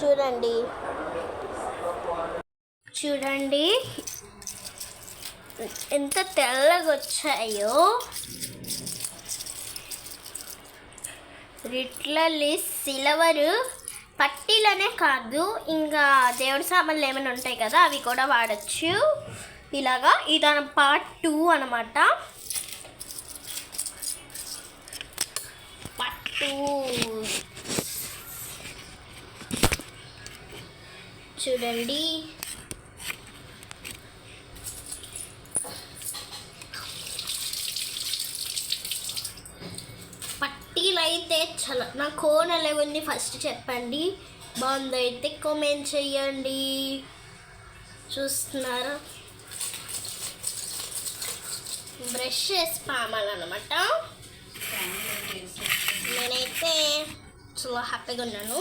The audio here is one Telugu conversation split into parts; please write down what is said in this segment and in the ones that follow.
చూడండి చూడండి ఎంత తెల్లగా వచ్చాయో. లిటరల్లీ సిల్వర్ పట్టీలనే కాదు, ఇంకా దేవుడి సామాన్లు ఏమైనా ఉంటాయి కదా అవి కూడా వాడచ్చు. ఇలాగా ఇది పార్ట్ 2 అన్నమాట. పార్ట్ 2 చూడండి. పట్టీలు అయితే చాలా నా కోన్ ఎలా ఉంది ఫస్ట్ చెప్పండి. బాగుందైతే కామెంట్ చెయ్యండి. చూస్తున్నారా, బ్రష్ చేసి పామాలన్నమాట. నేనైతే చాలా హ్యాపీగా ఉన్నాను,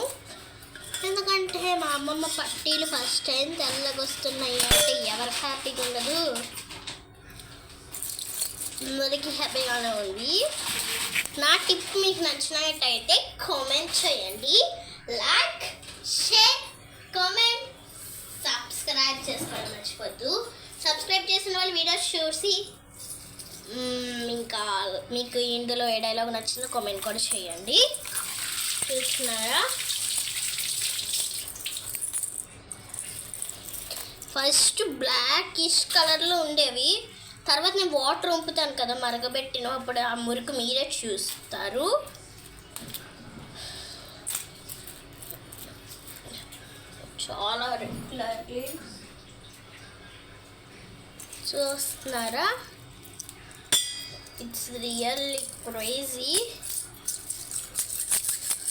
ఎందుకంటే మా అమ్మమ్మ పట్టీలు ఫస్ట్ టైం తెల్లగా వస్తున్నాయి అంటే ఎవరు హ్యాపీగా ఉండదు, అందరికీ హ్యాపీగానే ఉంది. నా టిప్ మీకు నచ్చినట్టయితే కామెంట్ చేయండి, లైక్, షేర్, కామెంట్, సబ్స్క్రైబ్ చేసుకోవడం మర్చిపోద్దు. సబ్స్క్రైబ్ చేసిన వాళ్ళు వీడియోస్ చూసి ఇంకా మీకు ఇందులో ఏ డైలాగ్ నచ్చిందో కామెంట్ కూడా చేయండి. చూస్తున్నారా, ఫస్ట్ బ్లాకిష్ కలర్లో ఉండేవి, తర్వాత నేను వాటర్ వంపుతాను కదా మరగబెట్టిన, అప్పుడు ఆ మురికి మీరే చూస్తారు. చాలా రెగ్యులర్లీ చూస్తున్నారా, ఇట్స్ రియల్లీ క్రేజీ.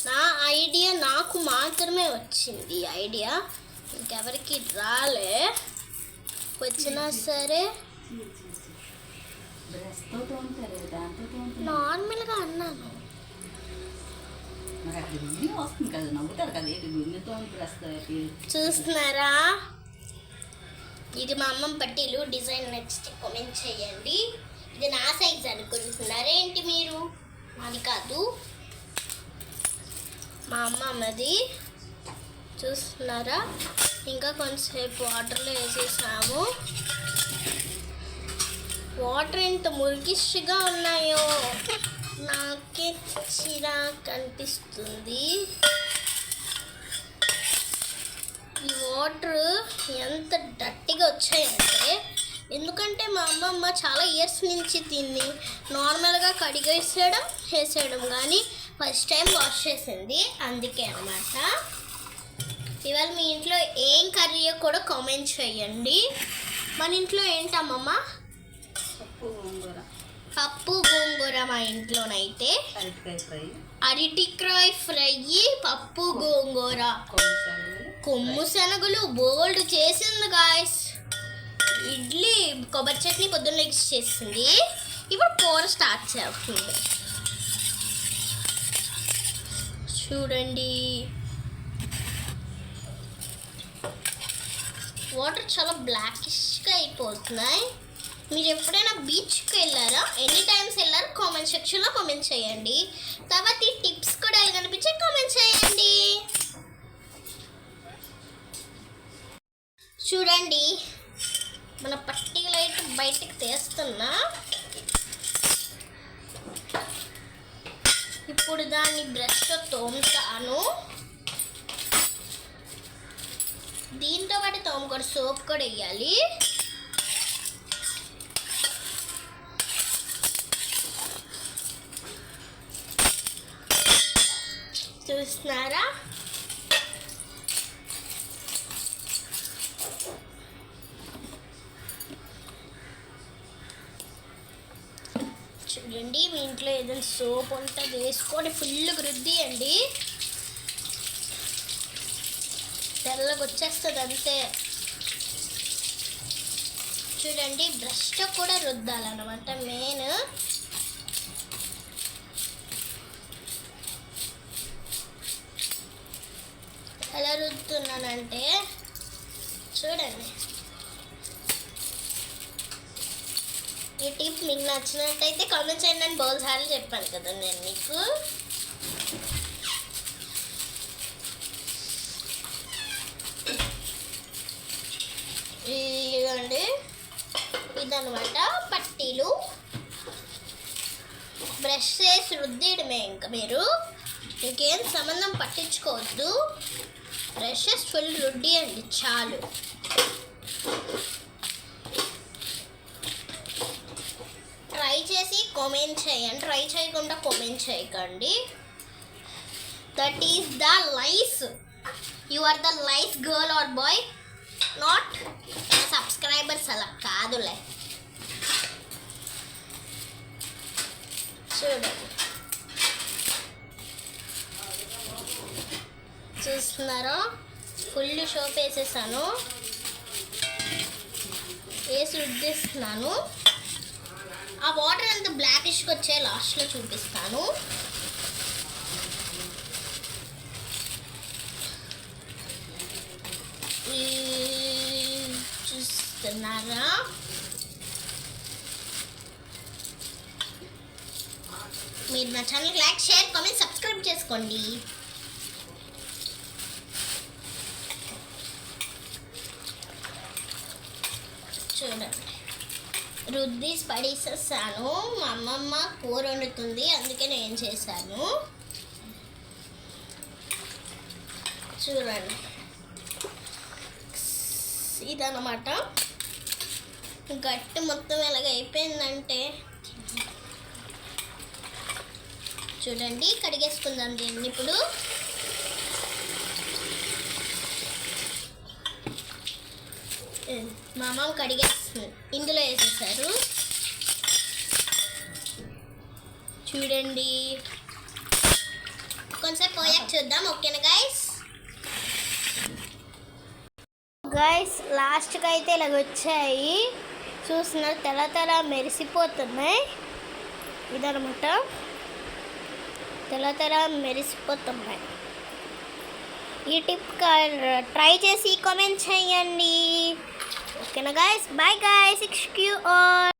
నా ఐడియా నాకు మాత్రమే వచ్చింది, ఐడియా ఇంకెవరికి రాలే. వచ్చినా సరే నార్మల్గా అన్నాను. చూస్తున్నారా, ఇది మా అమ్మమ్మ పట్టీలు. డిజైన్ నచ్చితే కామెంట్ చేయండి. ఇది నా సైజ్ అనుకుంటున్నారేంటి మీరు? అది కాదు, మా అమ్మమ్మది. చూస్తున్నారా, ఇంకా కొంచెంసేపు వాటర్లో వేసేసాము. వాటర్ ఎంత మురికిష్గా ఉన్నాయో నాకే చిరాకు అనిపిస్తుంది. ఈ వాటర్ ఎంత డట్టిగా వచ్చాయంటే, ఎందుకంటే మా అమ్మమ్మ చాలా ఇయర్స్ నుంచి దీన్ని నార్మల్గా వేసేయడం కానీ ఫస్ట్ టైం వాష్ చేసింది, అందుకే అన్నమాట. ఇవాళ మీ ఇంట్లో ఏం కర్రీయో కూడా కామెంట్ చేయండి. మన ఇంట్లో ఏంటమ్మమ్మ? పప్పు గోంగూర. మా ఇంట్లోనైతే అరటికాయ ఫ్రై, పప్పు గోంగూర, కొమ్ము శనగలు బోల్డ్ చేసింది గాయస్. ఇడ్లీ కొబ్బరి చట్నీ పొద్దున్న లెగ్స్ చేసింది. ఇప్పుడు కూర స్టార్ట్ చేస్తుంది. చూడండి, వాటర్ చాలా బ్లాకిష్గా అయిపోతున్నాయి. మీరు ఎప్పుడైనా బీచ్కి వెళ్ళారా? ఎన్ని టైమ్స్ వెళ్ళారో కామెంట్ సెక్షన్లో కామెంట్ చేయండి. తర్వాత ఈ టిప్స్ కూడా ఎలా కనిపించే కామెంట్ చేయండి. చూడండి, మన పట్టీలు అయితే బయటకు తీస్తున్నా. ఇప్పుడు దాన్ని బ్రష్తో తోముతాను. దీంతో పాటు తోముకొని సోప్ కూడా వేయాలి. చూస్తున్నారా, చూడండి, మీ ఇంట్లో ఏదైనా సోప్ ఉంటే వేసుకొని ఫుల్గా రుద్దియండి, తెల్లగా వచ్చేస్తుంది అంతే. చూడండి, బ్రష్తో కూడా రుద్దాలన్నమాట మెయిన్. ఎలా రుద్దుతున్నానంటే చూడండి. ఈ టిప్ మీకు నచ్చినట్టయితే కామెంట్ చేయండి. నేను బౌల్ సార్లు చెప్పాను కదా నేను మీకు. ఇదనమాట పట్టీలు. బ్రష్ చేసి రుద్దేయడమే, ఇంకా మీరు ఇంకేం సంబంధం పట్టించుకోవద్దు. బ్రషెస్ ఫుల్ రుద్దియండి చాలు. ట్రై చేసి కామెంట్ చేయండి, ట్రై చేయకుండా కామెంట్ చేయకండి. That is the life. You are the life girl or boy, not subscribers. అలా కాదులే. చూడండి, చూస్తున్నారా? ఫుల్ షోప్ వేసేసాను, వేసి రుద్దేస్తున్నాను. ఆ వాటర్ అంతా బ్లాకిష్గా వచ్చే లాస్ట్లో చూపిస్తాను. చూస్తున్నారా? మీరు నా ఛానల్కి లైక్, షేర్, కామెంట్, సబ్స్క్రైబ్ చేసుకోండి. చూడండి, రుద్ది పడేసేసాను. మా అమ్మమ్మ కూర వండుతుంది, అందుకే నేను చేశాను. చూడండి, ఇదన్నమాట. గట్టి మొత్తం ఎలాగ అయిపోయిందంటే చూడండి. కడిగేసుకుందాం దీన్ని ఇప్పుడు. మా అమ్మ కడిగేస్తుంది, ఇందులో వేసేసారు. చూడండి, కొంచెం పోయాక చూద్దాం. ఓకేనా గైస్ లాస్ట్కి అయితే ఇలాగ వచ్చాయి. చూస్తున్నారు, తెల్ల తెల్ల మెరిసిపోతున్నాయి. ఇదనమాట, తెల్ల తెల్ల మెరిసిపోతున్నాయి. ఈ టిప్ ట్రై చేసి కామెంట్ చేయండి. ఓకేనా guys? Bye guys, excuse all.